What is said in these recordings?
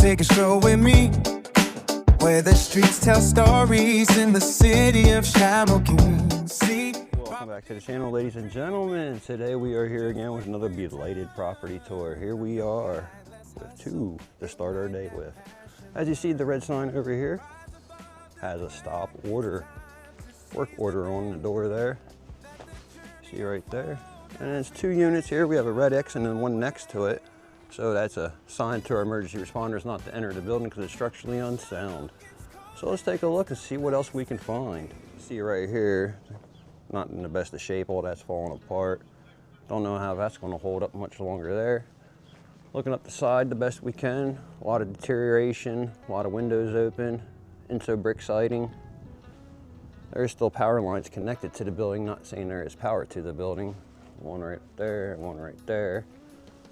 take a stroll with me, where the streets tell stories in the city of shamokin. See? Welcome back to the channel, ladies and gentlemen. Today we are here again with another Blighted property tour. Here we are with two to start our day with. As you see, the red sign over here has a stop order, work order on the door there. See right there. And it's 2 units here. We have a red X and then one next to it. So that's a sign to our emergency responders not to enter the building because it's structurally unsound. So let's take a look and see what else we can find. See right here, not in the best of shape, all that's falling apart. Don't know how that's going to hold up much longer there. Looking up the side the best we can, a lot of deterioration, a lot of windows open, into brick siding. There's still power lines connected to the building, not saying there is power to the building. One right there, one right there.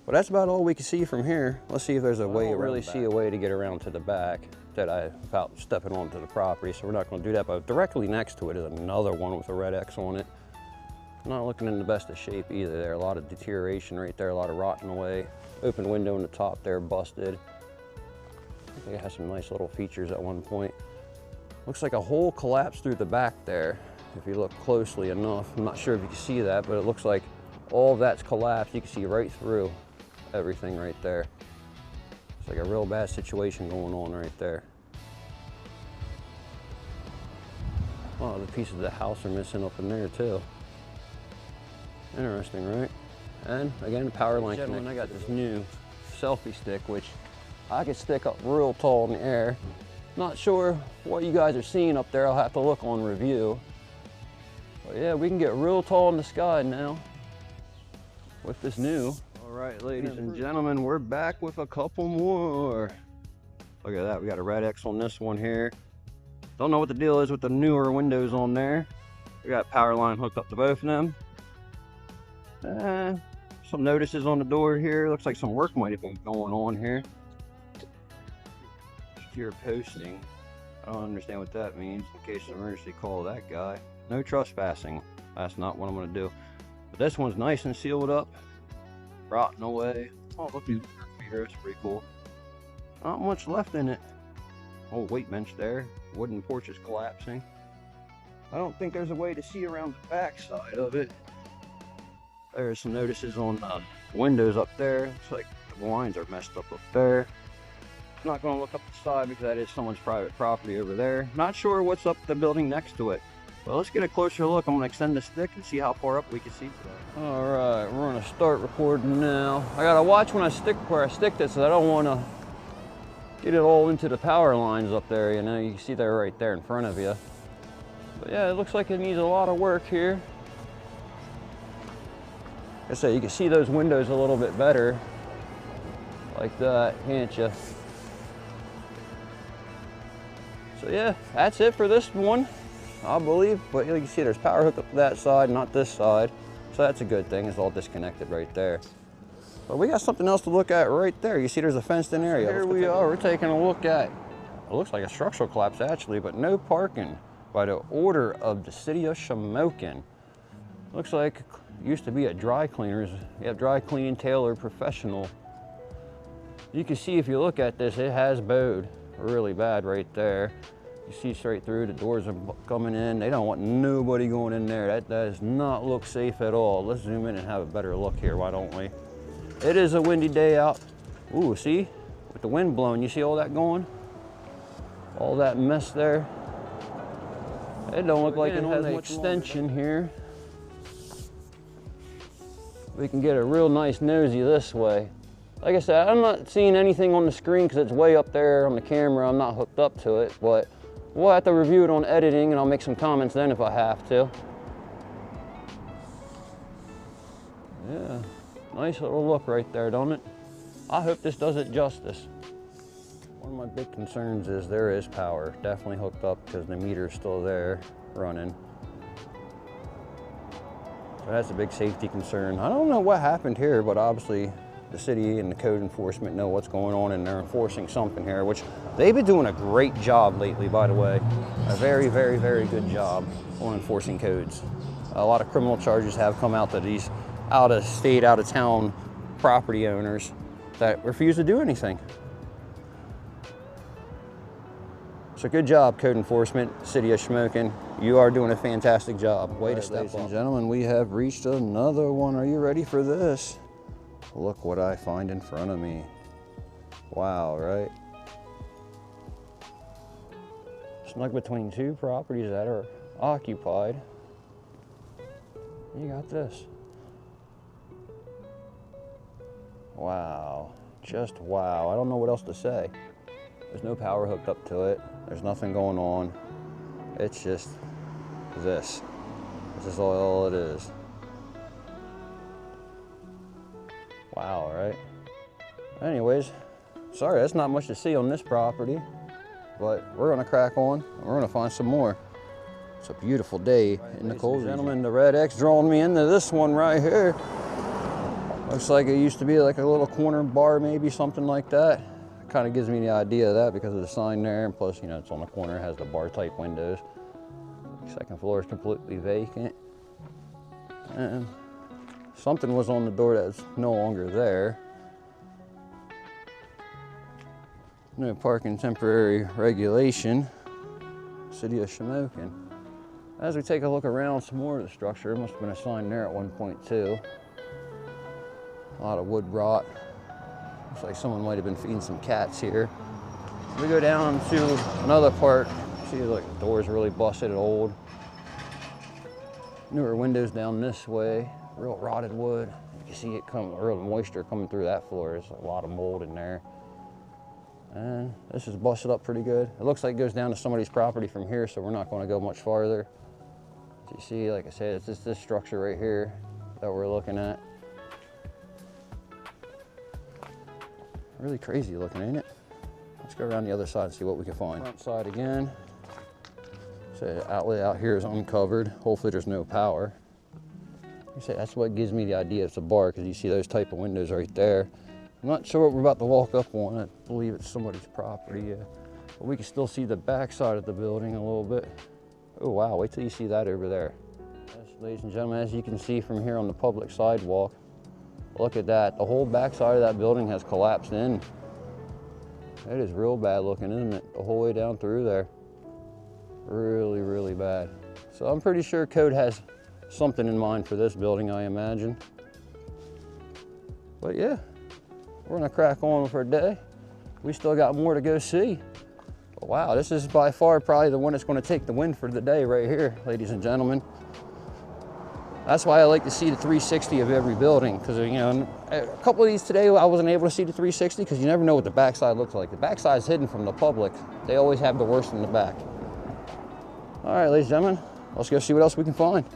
But that's about all we can see from here. Let's see if there's a way, really see a way to get around to the back without stepping onto the property. So we're not going to do that, but directly next to it is another one with a red X on it. Not looking in the best of shape either there. A lot of deterioration right there, a lot of rotting away. Open window in the top there, busted. I think it has some nice little features at one point. Looks like a hole collapsed through the back there. If you look closely enough, I'm not sure if you can see that, but it looks like all of that's collapsed. You can see right through everything right there. It's like a real bad situation going on right there. A lot of the pieces of the house are missing up in there too. Interesting, right? And again, the power line connection. I got this new selfie stick, which I could stick up real tall in the air. Not sure what you guys are seeing up there. I'll have to look on review. But yeah, we can get real tall in the sky now with this new. All right, ladies and gentlemen, we're back with a couple more. Look at that, we got a red X on this one here. Don't know what the deal is with the newer windows on there. We got power line hooked up to both of them. Some notices on the door here. Looks like some work might have been going on here. Secure posting. I don't understand what that means. In case of emergency, call that guy. No trespassing. That's not what I'm gonna do. But this one's nice and sealed up. Rotting away. Oh, look, these feeder, that's pretty cool. Not much left in it. Oh, weight bench there. Wooden porch is collapsing. I don't think there's a way to see around the back side of it. There's some notices on the windows up there. Looks like the blinds are messed up there. Not going to look up the side because that is someone's private property over there. Not sure what's up the building next to it. Well, let's get a closer look. I'm going to extend the stick and see how far up we can see. All right, we're going to start recording now. I got to watch when I stick where I stick this, so I don't want to get it all into the power lines up there. You know, you can see they're right there in front of you. But yeah, it looks like it needs a lot of work here. Like I said, you can see those windows a little bit better, like that, can't you? So yeah, that's it for this one, I believe. But you can see there's power hooked up to that side, not this side. So that's a good thing, it's all disconnected right there. But we got something else to look at right there. You see there's a fenced in area. Here we are, we're taking a look at, it looks like a structural collapse actually, but no parking by the order of the city of Shamokin. Looks like it used to be a dry cleaners. You have dry cleaning, tailored, professional. You can see if you look at this, it has bowed really bad right there. You see straight through, the doors are coming in. They don't want nobody going in there. That does not look safe at all. Let's zoom in and have a better look here, why don't we? It is a windy day out. Ooh, see? With the wind blowing, you see all that going? All that mess there. It don't look like it has much extension here. We can get a real nice nosy this way. Like I said, I'm not seeing anything on the screen because it's way up there on the camera. I'm not hooked up to it, but we'll have to review it on editing and I'll make some comments then if I have to. Yeah, nice little look right there, don't it? I hope this does it justice. One of my big concerns is there is power. Definitely hooked up because the meter's still there running. So that's a big safety concern. I don't know what happened here, but obviously the city and the code enforcement know what's going on and they're enforcing something here, which they've been doing a great job lately, by the way. A very, very, very good job on enforcing codes. A lot of criminal charges have come out to these out of state, out of town property owners that refuse to do anything. So good job, code enforcement, City of Shamokin. You are doing a fantastic job. Way to step up. Ladies and gentlemen, we have reached another one. Are you ready for this? Look what I find in front of me. Wow, right? Snug between two properties that are occupied. You got this. Wow, just wow. I don't know what else to say. There's no power hooked up to it. There's nothing going on. It's just this. This is all it is. Wow, right? Anyways, sorry, that's not much to see on this property, but we're gonna crack on and we're gonna find some more. It's a beautiful day in the cold. Gentlemen, the Red X drawing me into this one right here. Looks like it used to be like a little corner bar, maybe something like that. Kind of gives me the idea of that because of the sign there, and plus, you know, it's on the corner, it has the bar type windows. Second floor is completely vacant. And something was on the door that's no longer there. No parking temporary regulation. City of Shamokin. As we take a look around some more of the structure, there must have been a sign there at one point too. A lot of wood rot. Looks like someone might have been feeding some cats here. We go down to another part. See, like the door's really busted and old. Newer windows down this way. Real rotted wood. You can see it come, real moisture coming through that floor. There's a lot of mold in there. And this is busted up pretty good. It looks like it goes down to somebody's property from here, so we're not going to go much farther. As you see, like I said, it's just this structure right here that we're looking at. Really crazy looking, ain't it? Let's go around the other side and see what we can find. Front side again. So the outlet out here is uncovered. Hopefully there's no power. Like I say, that's what gives me the idea it's a bar, because you see those type of windows right there. I'm not sure what we're about to walk up on. I believe it's somebody's property, yeah. But we can still see the back side of the building a little bit. Oh wow, wait till you see that over there. Yes, ladies and gentlemen, as you can see from here on the public sidewalk, look at that. The whole back side of that building has collapsed in. It is real bad looking, isn't it? The whole way down through there. Really, really bad. So I'm pretty sure code has something in mind for this building, I imagine. But yeah, we're gonna crack on for a day. We still got more to go see. But wow, this is by far probably the one that's gonna take the win for the day right here, ladies and gentlemen. That's why I like to see the 360 of every building, because, you know, a couple of these today I wasn't able to see the 360 because you never know what the backside looks like. The backside is hidden from the public. They always have the worst in the back. All right, ladies and gentlemen, let's go see what else we can find.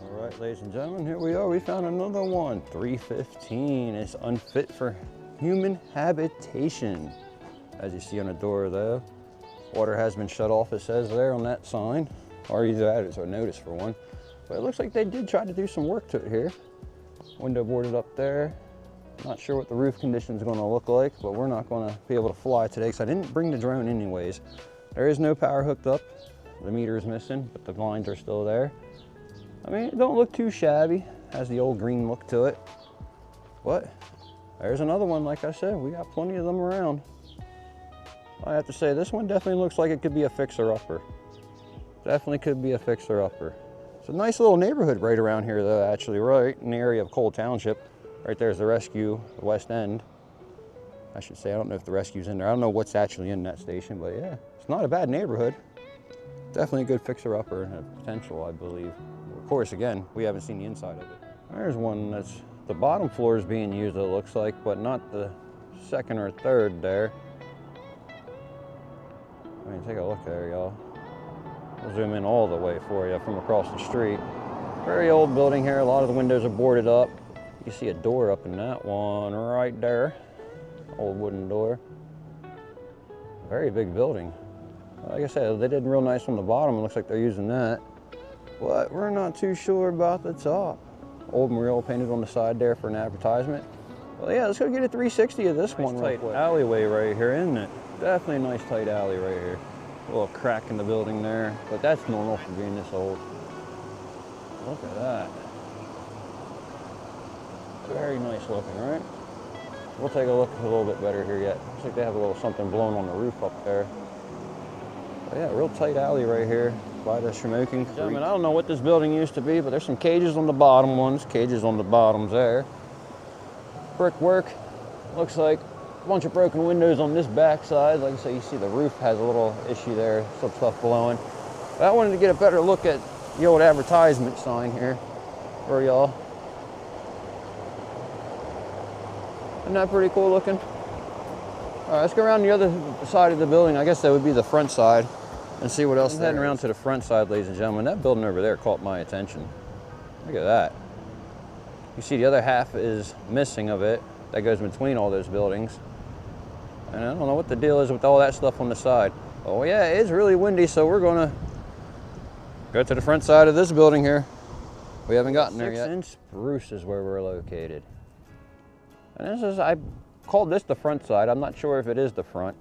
All right, ladies and gentlemen, here we are. We found another one, 315. It's unfit for human habitation. As you see on the door though, water has been shut off, it says there on that sign, or either that is a notice for one. But it looks like they did try to do some work to it here. Window boarded up there. Not sure what the roof condition is going to look like, but we're not going to be able to fly today because I didn't bring the drone anyways. There is no power hooked up. The meter is missing, but the blinds are still there. I mean, it don't look too shabby. Has the old green look to it. But there's another one, like I said, we got plenty of them around. I have to say, this one definitely looks like it could be a fixer-upper. Definitely could be a fixer-upper. It's a nice little neighborhood right around here though, actually, right in the area of Cole Township. Right there's the Rescue, the West End. I should say, I don't know if the Rescue's in there. I don't know what's actually in that station, but yeah, it's not a bad neighborhood. Definitely a good fixer-upper and potential, I believe. Of course, again, we haven't seen the inside of it. There's one that's, the bottom floor is being used, it looks like, but not the second or third there. I mean, take a look there, y'all. I'll zoom in all the way for you from across the street. Very old building here. A lot of the windows are boarded up. You see a door up in that one right there. Old wooden door. Very big building. Like I said, they did real nice on the bottom. It looks like they're using that. But we're not too sure about the top. Old mural painted on the side there for an advertisement. Well, yeah, let's go get a 360 of this one. Nice tight alleyway right here, isn't it? Definitely a nice tight alley right here. A little crack in the building there, but that's normal for being this old. Look at that. Very nice looking, right? We'll take a look a little bit better here yet. Looks like they have a little something blown on the roof up there. Yeah, real tight alley right here by the shamokin. Gentlemen, I don't know what this building used to be, but there's some cages on the bottom ones, cages on the bottoms there. Brickwork, looks like a bunch of broken windows on this back side. Like I say, you see the roof has a little issue there, some stuff blowing. But I wanted to get a better look at the old advertisement sign here for y'all. Isn't that pretty cool looking? All right, let's go around the other side of the building. I guess that would be the front side and see what else. I'm heading around to the front side, ladies and gentlemen. That building over there caught my attention. Look at that. You see the other half is missing of it. That goes between all those buildings. And I don't know what the deal is with all that stuff on the side. Oh yeah, it's really windy, so we're gonna go to the front side of this building here. We haven't gotten there yet. 6-inch spruce is where we're located. And this is, I called this the front side. I'm not sure if it is the front.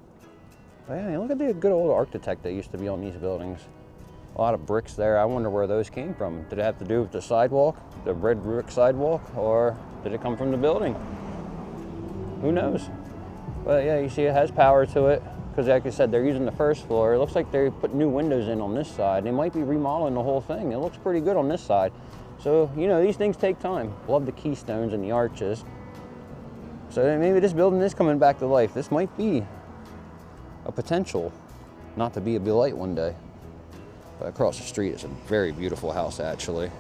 But yeah, look at the good old architect that used to be on these buildings. A lot of bricks there. I wonder where those came from. Did it have to do with the sidewalk, the red brick sidewalk, or did it come from the building? Who knows? But yeah, you see it has power to it, because like I said, they're using the first floor. It looks like they put new windows in on this side. They might be remodeling the whole thing. It looks pretty good on this side. So, you know, these things take time. Love the keystones and the arches. So maybe this building is coming back to life. This might be a potential not to be a Blighted one day. But across the street is a very beautiful house, actually.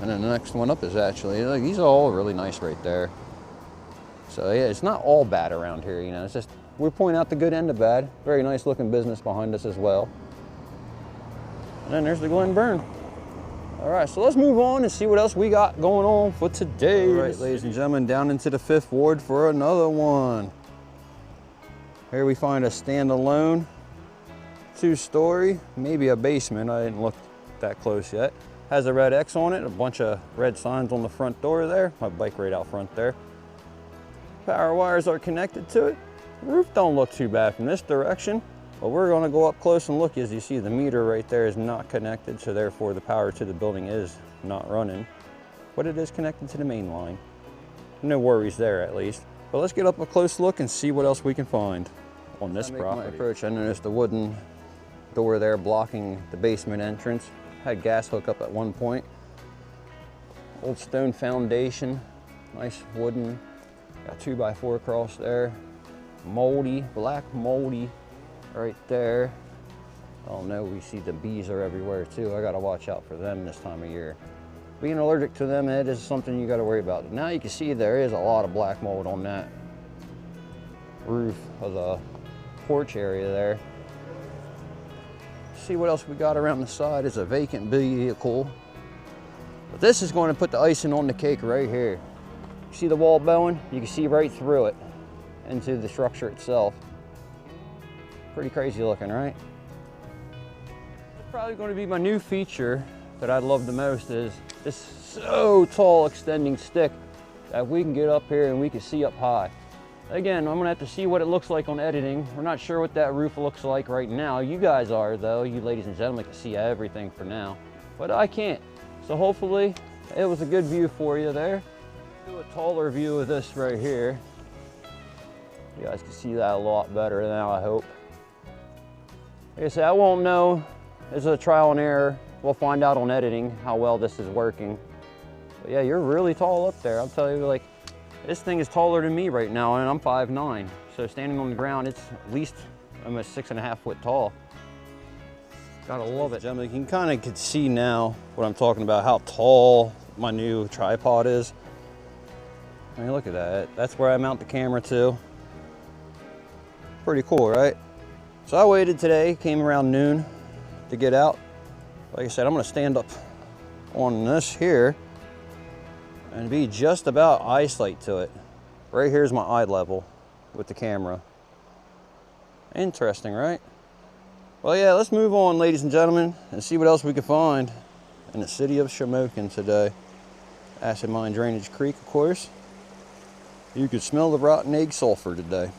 And then the next one up is actually, like, these are all really nice right there. So yeah, it's not all bad around here, you know. It's just, we're pointing out the good and the bad. Very nice looking business behind us as well. And then there's the Glen Burn. All right, so let's move on and see what else we got going on for today. All right, ladies and gentlemen, down into the 5th Ward for another one. Here we find a standalone 2-story, maybe a basement. I didn't look that close yet. Has a red X on it, a bunch of red signs on the front door there. My bike right out front there. Power wires are connected to it. The roof don't look too bad from this direction, but we're gonna go up close and look. As you see, the meter right there is not connected, so therefore the power to the building is not running, but it is connected to the main line. No worries there, at least. But let's get up a close look and see what else we can find on this property. My approach, I noticed the wooden door there blocking the basement entrance. Had gas hookup at one point. Old stone foundation, nice wooden. Got 2x4 across there. Moldy, black moldy right there. Oh no, we see the bees are everywhere too. I gotta watch out for them this time of year. Being allergic to them, it is something you gotta worry about. Now you can see there is a lot of black mold on that roof of the porch area there. See what else we got around the side. Is a vacant vehicle. But this is going to put the icing on the cake right here. You see the wall bowing? You can see right through it into the structure itself. Pretty crazy looking, right? It's probably going to be my new feature that I love the most is this so tall extending stick that we can get up here and we can see up high. Again, I'm gonna have to see what it looks like on editing. We're not sure what that roof looks like right now. You guys are though, you ladies and gentlemen can see everything for now, but I can't. So hopefully it was a good view for you there. Do a taller view of this right here. You guys can see that a lot better now, I hope. Like I said, I won't know. It's a trial and error. We'll find out on editing how well this is working. But yeah, you're really tall up there. I'll tell you, like, this thing is taller than me right now, and I'm 5'9". So standing on the ground, it's at least almost 6.5 foot tall. Gotta love it. Gentlemen, you can kind of see now what I'm talking about, how tall my new tripod is. I mean, look at that. That's where I mount the camera to. Pretty cool, right? So I waited today, came around noon to get out. Like I said, I'm gonna stand up on this here and be just about eyesight to it. Right here's my eye level with the camera. Interesting, right? Well, yeah, let's move on, ladies and gentlemen, and see what else we can find in the city of Shamokin today. Acid Mine Drainage Creek, of course. You could smell the rotten egg sulfur today.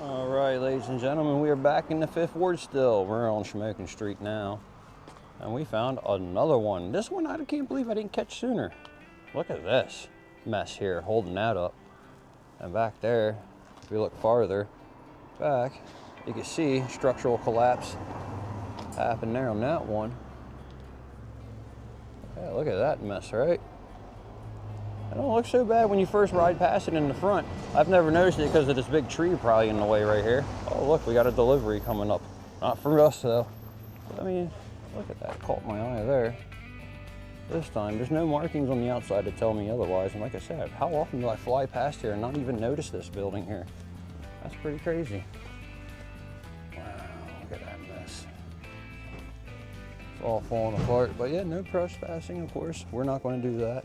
All right, ladies and gentlemen, we are back in the 5th Ward still. We're on Shamokin Street now. And we found another one. This one I can't believe I didn't catch sooner. Look at this mess here, holding that up. And back there, if you look farther back, you can see structural collapse happened there on that one. Yeah, look at that mess, right? It don't look so bad when you first ride past it in the front. I've never noticed it because of this big tree probably in the way right here. Oh, look, we got a delivery coming up. Not for us, though. I mean, look at that. Caught my eye there. This time, there's no markings on the outside to tell me otherwise. And like I said, how often do I fly past here and not even notice this building here? That's pretty crazy. Wow, look at that mess. It's all falling apart. But yeah, no trespassing, of course. We're not going to do that.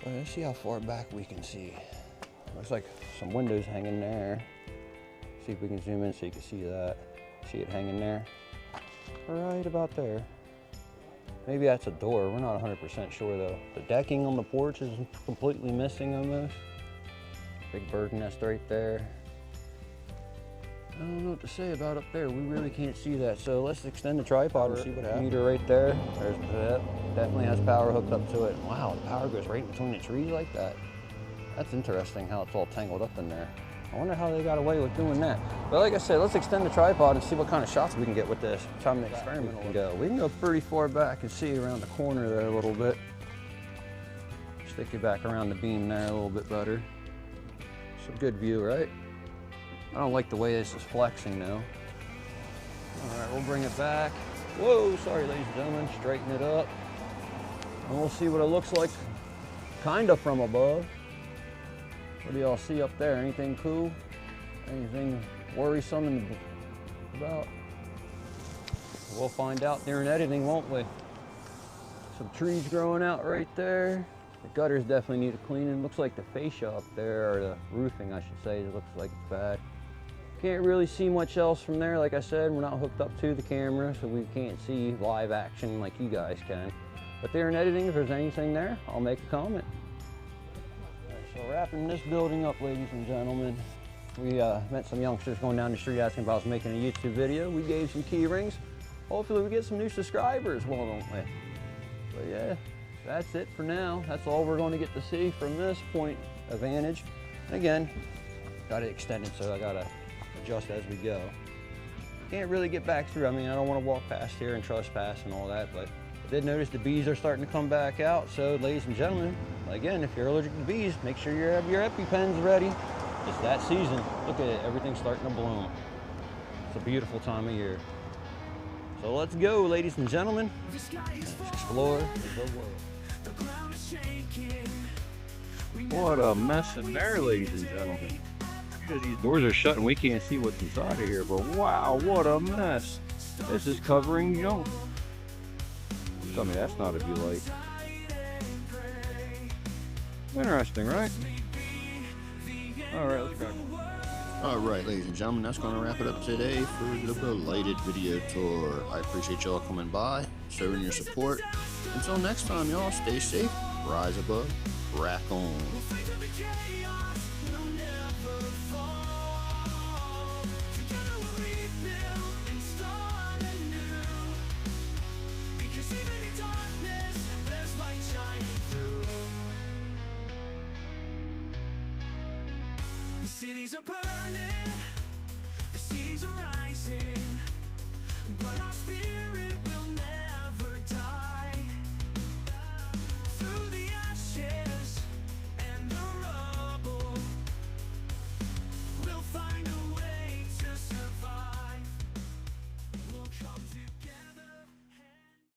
But let's see how far back we can see. Looks like some windows hanging there. See if we can zoom in so you can see that. See it hanging there? Right about there. Maybe that's a door. We're not 100% sure though. The decking on the porch is completely missing almost. Big bird nest right there. I don't know what to say about up there. We really can't see that. So let's extend the tripod and see what happens. Meter right there. There's that. Definitely has power hooked up to it. Wow, the power goes right between the trees like that. That's interesting how it's all tangled up in there. I wonder how they got away with doing that. But like I said, let's extend the tripod and see what kind of shots we can get with this. Time to experiment and go. We can go pretty far back and see around the corner there a little bit. Stick you back around the beam there a little bit better. It's a good view, right? I don't like the way this is flexing though. All right, we'll bring it back. Whoa, sorry ladies and gentlemen, straighten it up. And we'll see what it looks like kind of from above. What do y'all see up there? Anything cool? Anything worrisome about? We'll find out during editing, won't we? Some trees growing out right there. The gutters definitely need a cleaning. Looks like the fascia up there, or the roofing I should say, it looks like it's bad. Can't really see much else from there. Like I said, we're not hooked up to the camera, so we can't see live action like you guys can. But during editing, if there's anything there, I'll make a comment. So wrapping this building up, ladies and gentlemen, we met some youngsters going down the street asking if I was making a YouTube video. We gave some key rings. Hopefully we get some new subscribers, won't we? But yeah, that's it for now. That's all we're going to get to see from this point of vantage. And again, got it extended, so I got to adjust as we go. Can't really get back through. I mean, I don't want to walk past here and trespass and all that, but I did notice the bees are starting to come back out. So ladies and gentlemen, again, if you're allergic to bees, make sure you have your EpiPens ready. It's that season. Look at it, everything's starting to bloom. It's a beautiful time of year. So let's go, ladies and gentlemen. Let's explore the world. What a mess in there, ladies and gentlemen. These doors are shut and we can't see what's inside of here, but wow, what a mess. This is covering junk. Tell me that's not a view light. Interesting, right? All right, let's go. All right, ladies and gentlemen, that's going to wrap it up today for the Blighted video tour. I appreciate y'all coming by, showing your support. Until next time, y'all, stay safe, rise above, rack on. Cities are burning, the seas are rising, but our spirit